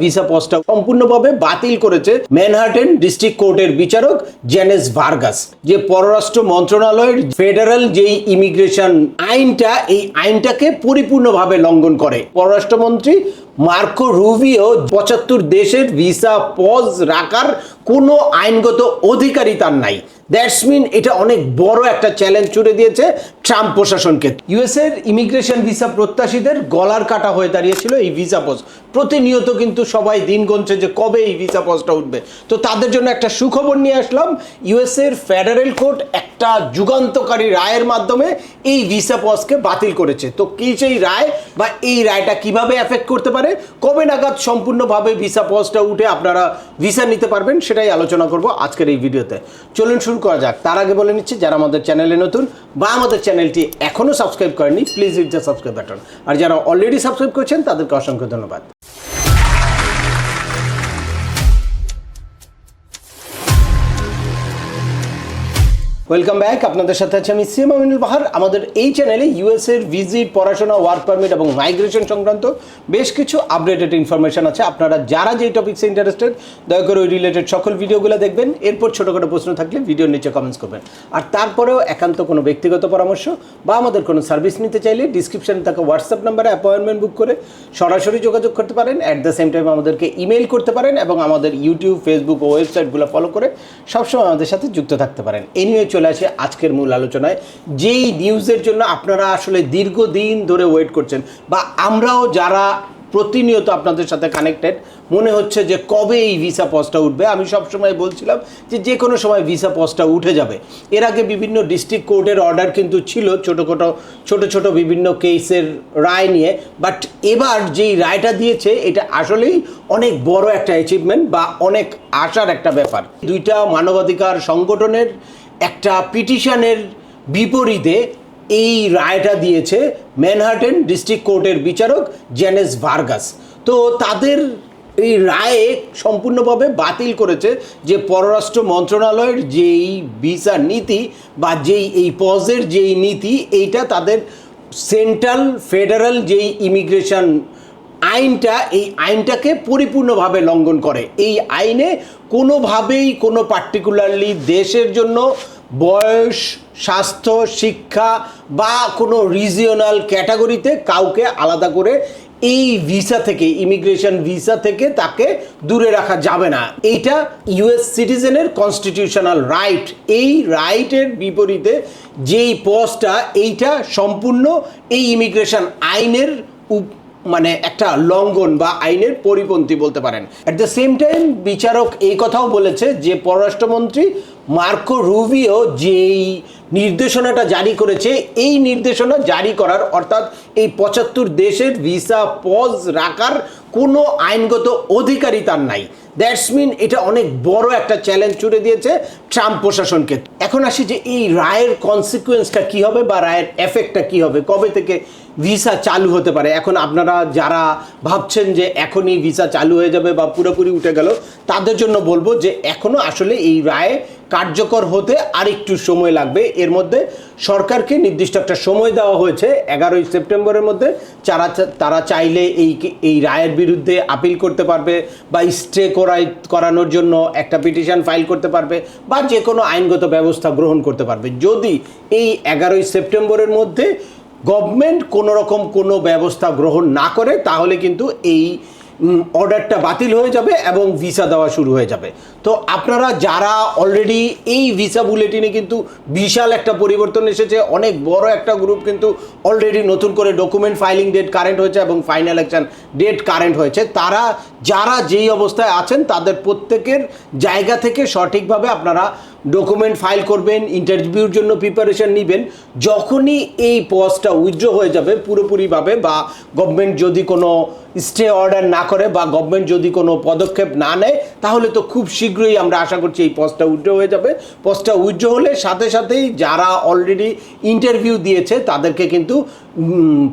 Visa পজটা সম্পূর্ণভাবে বাতিল করেছে ম্যানহাটন ডিস্ট্রিক্ট কোর্টের বিচারক জেনেস ভার্গাস। যে পররাষ্ট্র মন্ত্রণালয়ের ফেডারেল যেই ইমিগ্রেশন আইনটা, এই আইনটাকে পরিপূর্ণভাবে লঙ্ঘন করে। পররাষ্ট্রমন্ত্রী মার্কো রুবিও ৭৫ দেশের ভিসা পজ রাখার কোনো আইনগত অধিকারই তার নাই। দ্যাটস মিন এটা অনেক বড় একটা চ্যালেঞ্জ ছুড়ে দিয়েছে ট্রাম্প প্রশাসনকে। ইউএসের ইমিগ্রেশন ভিসা প্রত্যাশীদের গলার কাটা হয়ে দাঁড়িয়েছিল এই ভিসা পজ। প্রতিনিয়ত কিন্তু সবাই দিন গুনছে যে কবে এই ভিসা পজটা উঠবে। তো তাদের জন্য একটা সুখবর নিয়ে আসলাম। ইউএসের ফেডারেল কোর্ট একটা যুগান্তকারী রায়ের মাধ্যমে এই ভিসা পজকে বাতিল করেছে। তো কি সেই রায় বা এই রায়টা কিভাবে এফেক্ট করতে পারে, কবে নাগাদ সম্পূর্ণভাবে ভিসা পজটা উঠে আপনারা ভিসা নিতে পারবেন, সেটাই আলোচনা করব আজকের এই ভিডিওতে। চলুন শুরু করা যাক। তার আগে বলে নিচ্ছি, যারা আমাদের চ্যানেলে নতুন বা আমাদের চ্যানেলটি এখনও সাবস্ক্রাইব করেনি, please hit the subscribe button. আর যারা অলরেডি সাবস্ক্রাইব করেছেন তাদেরকে অসংখ্য ধন্যবাদ। Welcome back. আপনাদের সাথে আছে আমি সিএম আমিনুল বাহার। আমাদের এই চ্যানেলে ইউএসের ভিজিট, পড়াশোনা, ওয়ার্ক পারমিট এবং মাইগ্রেশন সংক্রান্ত বেশ কিছু আপডেটেড ইনফরমেশন আছে। আপনারা যারা যেই টপিক্সে ইন্টারেস্টেড, দয়া করে ওই রিলেটেড সকল ভিডিওগুলো দেখবেন। এরপর ছোটোখাটো প্রশ্ন থাকলে ভিডিওর নিচে কমেন্টস করবেন। আর তারপরেও একান্ত কোনো ব্যক্তিগত পরামর্শ বা আমাদের কোনো সার্ভিস নিতে চাইলে ডিসক্রিপশানে থাকা হোয়াটসঅ্যাপ নাম্বারে অ্যাপয়েন্টমেন্ট বুক করে সরাসরি যোগাযোগ করতে পারেন। অ্যাট দ্য সেম টাইম আমাদেরকে ইমেল করতে পারেন এবং আমাদের ইউটিউব, ফেসবুক ও ওয়েবসাইটগুলো ফলো করে সবসময় আমাদের সাথে যুক্ত থাকতে পারেন। এই নিয়ে চলে আসে আজকের মূল আলোচনায়। যেই নিউজের জন্য আপনারা আসলে দীর্ঘদিন ধরে ওয়েট করছেন বা আমরাও যারা প্রতিনিয়ত আপনাদের সাথে কানেক্টেড, মনে হচ্ছে যে কবে এই ভিসা পজটা উঠবে। আমি সবসময় বলছিলাম যে কোনো সময় ভিসা পজটা উঠে যাবে। এর আগে বিভিন্ন ডিস্ট্রিক্ট কোর্টের অর্ডার কিন্তু ছিল ছোট ছোট বিভিন্ন কেসের রায় নিয়ে, বাট এবার যেই রায়টা দিয়েছে এটা আসলেই অনেক বড় একটা অ্যাচিভমেন্ট বা অনেক আশার একটা ব্যাপার। দুইটা মানবাধিকার সংগঠনের একটা পিটিশনের বিপরীতে এই রায়টা দিয়েছে ম্যানহাটন ডিস্ট্রিক্ট কোর্টের বিচারক জেনেস ভার্গাস। তো তাদের এই রায়ে সম্পূর্ণভাবে বাতিল করেছে যে পররাষ্ট্র মন্ত্রণালয়ের যেই ভিসা নীতি বা যেই এই পজের যেই নীতি, এইটা তাদের সেন্ট্রাল ফেডারেল যেই ইমিগ্রেশন আইনটা, এই আইনটাকে পরিপূর্ণভাবে লঙ্ঘন করে। এই আইনে কোনোভাবেই কোনো পার্টিকুলারলি দেশের জন্য বয়স, স্বাস্থ্য, শিক্ষা বা কোনো রিজিওনাল ক্যাটাগরিতে কাউকে আলাদা করে এই ভিসা থেকে, ইমিগ্রেশন ভিসা থেকে তাকে দূরে রাখা যাবে না। এইটা ইউএস সিটিজেনের কনস্টিটিউশনাল রাইট। এই রাইটের বিপরীতে যেই পজটা, এইটা সম্পূর্ণ এই ইমিগ্রেশন আইনের মানে একটা লঙ্ঘন বা আইনের পরিপন্থী বলতে পারেন। অ্যাট দ্য সেম টাইম বিচারক এই কথাও বলেছে যে পররাষ্ট্রমন্ত্রী মার্কো রুবিও যেই নির্দেশনাটা জারি করেছে, এই নির্দেশনা জারি করার অর্থাৎ এই ৭৫ দেশের ভিসা পজ রাখার কোনো আইনগত অধিকারই তার নাই। দ্যাটস মিন এটা অনেক বড় একটা চ্যালেঞ্জ ছুড়ে দিয়েছে ট্রাম্প প্রশাসনকে। এখন আসি যে এই রায়ের কনসিকুয়েন্সটা কী হবে বা রায়ের এফেক্টটা কী হবে, কবে থেকে ভিসা চালু হতে পারে। এখন আপনারা যারা ভাবছেন যে এখনই ভিসা চালু হয়ে যাবে বা পুরোপুরি উঠে গেল, তাদের জন্য বলবো যে এখনও আসলে এই রায় কার্যকর হতে আরেকটু সময় লাগবে। এর মধ্যে সরকারকে নির্দিষ্ট একটা সময় দেওয়া হয়েছে 11ই সেপ্টেম্বরের মধ্যে। তারা চাইলে এই রায়ের বিরুদ্ধে আপিল করতে পারবে বা স্টে করানোর জন্য একটা পিটিশন ফাইল করতে পারবে বা যে কোনো আইনগত ব্যবস্থা গ্রহণ করতে পারবে। যদি এই 11ই সেপ্টেম্বরের মধ্যে গভর্নমেন্ট কোনো রকম কোনো ব্যবস্থা গ্রহণ না করে, তাহলে কিন্তু এই অর্ডারটা বাতিল হয়ে যাবে এবং ভিসা দেওয়া শুরু হয়ে যাবে। তো আপনারা যারা অলরেডি এই ভিসা বুলেটিনে কিন্তু বিশাল একটা পরিবর্তন এসেছে, অনেক বড় একটা গ্রুপ কিন্তু অলরেডি নতুন করে ডকুমেন্ট ফাইলিং ডেট কারেন্ট হয়েছে এবং ফাইনাল অ্যাকশন ডেট কারেন্ট হয়েছে। তারা যারা যেই অবস্থায় আছেন তাদের প্রত্যেকের জায়গা থেকে সঠিকভাবে আপনারা ডকুমেন্ট ফাইল করবেন, ইন্টারভিউর জন্য প্রিপারেশন নেবেন। যখনই এই পজটা উইথড্র হয়ে যাবে পুরোপুরিভাবে বা গভর্নমেন্ট যদি কোনো স্টে অর্ডার না করে বা গভর্নমেন্ট যদি কোনো পদক্ষেপ না নেয়, তাহলে তো খুব শীঘ্রই আমরা আশা করছি এই পজটা উইথড্র হয়ে যাবে। পজটা উইথড্র হলে সাথে সাথেই যারা অলরেডি ইন্টারভিউ দিয়েছে তাদেরকে কিন্তু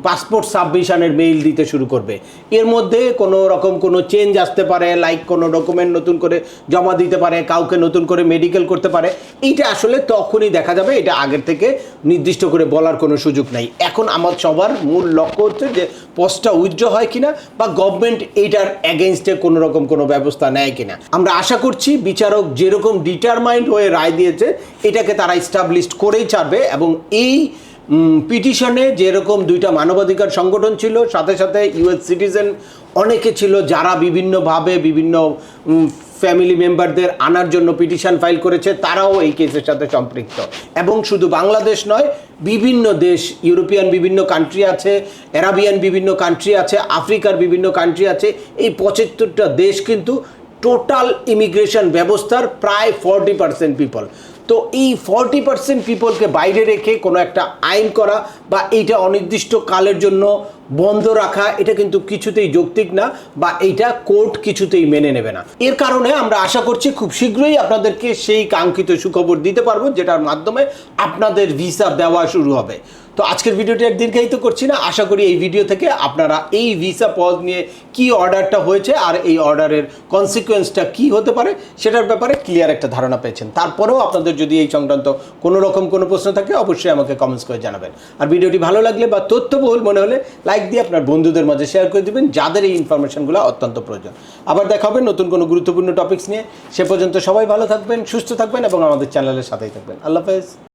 পাসপোর্ট সাবমিশনের মেইল দিতে শুরু করবে। এর মধ্যে কোনো রকম কোনো চেঞ্জ আসতে পারে, লাইক কোনো ডকুমেন্ট নতুন করে জমা দিতে পারে, কাউকে নতুন করে মেডিকেল করতে পারে। এইটা আসলে তখনই দেখা যাবে, এটা আগের থেকে নির্দিষ্ট করে বলার কোনো সুযোগ নাই। এখন আমার সবার মূল লক্ষ্য হচ্ছে যে পজটা উইথড্র হয় কিনা বা গভর্নমেন্ট এইটার এগেনস্টে কোনো রকম কোনো ব্যবস্থা নেয় কিনা। আমরা আশা করছি বিচারক যেরকম ডিটারমাইন্ড হয়ে রায় দিয়েছে এটাকে তারা এস্টাবলিশড করেই ছাড়বে, এবং এই পিটিশনে যেরকম দুইটা মানবাধিকার সংগঠন ছিল, সাথে সাথে ইউএস সিটিজেন অনেকে ছিল যারা বিভিন্নভাবে বিভিন্ন ফ্যামিলি মেম্বারদের আনার জন্য পিটিশন ফাইল করেছে, তারাও এই কেসের সাথে সম্পৃক্ত। এবং শুধু বাংলাদেশ নয়, বিভিন্ন দেশ, ইউরোপিয়ান বিভিন্ন কান্ট্রি আছে, অ্যারাবিয়ান বিভিন্ন কান্ট্রি আছে, আফ্রিকার বিভিন্ন কান্ট্রি আছে। এই 75টা দেশ কিন্তু টোটাল ইমিগ্রেশন ব্যবস্থার প্রায় 40% পিপল। তো এই 40% পিপলকে বাইরে রেখে কোনো একটা আইন করা বা এইটা অনির্দিষ্ট কালের জন্য বন্ধ রাখা, এটা কিন্তু কিছুতেই যৌক্তিক না, বা এইটা কোর্ট কিছুতেই মেনে নেবে না। এর কারণে আমরা আশা করছি খুব শীঘ্রই আপনাদেরকে সেই কাঙ্ক্ষিত সুখবর দিতে পারবো, যেটার মাধ্যমে আপনাদের ভিসা দেওয়া শুরু হবে। তো আজকের ভিডিওটি আর দীর্ঘায়িত করছি না, আশা করি এই ভিডিও থেকে আপনারা এই ভিসা পজ নিয়ে কি অর্ডারটা হয়েছে আর এই অর্ডারের কনসিকুয়েন্সটা কি হতে পারে সেটার ব্যাপারে ক্লিয়ার একটা ধারণা পেয়েছেন। তারপরেও আপনাদের যদি এই সংক্রান্ত কোনো রকম কোনো প্রশ্ন থাকে অবশ্যই আমাকে কমেন্টস করে জানাবেন। আর ভিডিওটি ভালো লাগলে বা তথ্যবহুল মনে হলে লাইক দিয়ে আপনার বন্ধুদের মাঝে শেয়ার করে দেবেন যাদের এই ইনফরমেশনগুলো অত্যন্ত প্রয়োজন। আবার দেখা হবে নতুন কোনো গুরুত্বপূর্ণ টপিকস নিয়ে। সে পর্যন্ত সবাই ভালো থাকবেন, সুস্থ থাকবেন এবং আমাদের চ্যানেলের সাথেই থাকবেন। আল্লাহ হাফেজ।